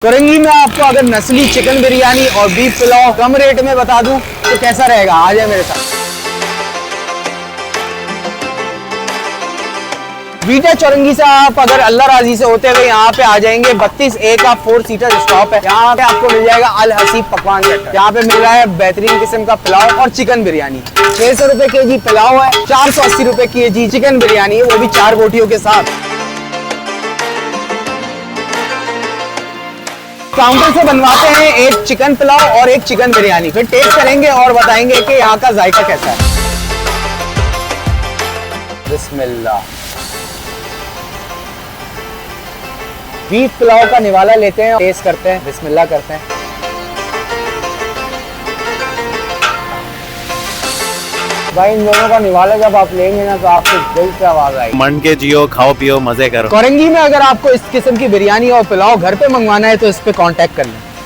कोरंगी में आपको अगर नस्ली चिकन बिरयानी और बीफ पुलाव कम रेट में बता दूं तो कैसा रहेगा, आ जाए मेरे साथ। बीटा चौरंगी से आप अगर अल्लाह राजी से होते हुए यहाँ पे आ जाएंगे 32A का 4 सीटर स्टॉप है। यहाँ पे आपको मिल जाएगा अल हसीब पकवान सेंटर। यहाँ पे मिल रहा है बेहतरीन किस्म का पुलाव और चिकन बिरयानी। 600 रुपए के जी पुलाव है, 480 रुपए की जी चिकन बिरयानी है, वो भी 4 बोटियों के साथ। काउंटर से बनवाते हैं एक चिकन पुलाव और एक चिकन बिरयानी, फिर टेस्ट करेंगे और बताएंगे कि यहाँ का जायका कैसा है। बिस्मिल्लाह। बीफ पुलाव का निवाला लेते हैं, टेस्ट करते हैं, बिस्मिल्लाह करते हैं। भाई इन दोनों का निवाला जब आप लेंगे ना तो आपको दिल से आवाज आएगी। मन के जियो, खाओ पियो, मजे करो। कोरंगी में अगर आपको इस किस्म की बिरयानी और पुलाव घर पे मंगवाना है तो इस पे कांटेक्ट कर लें।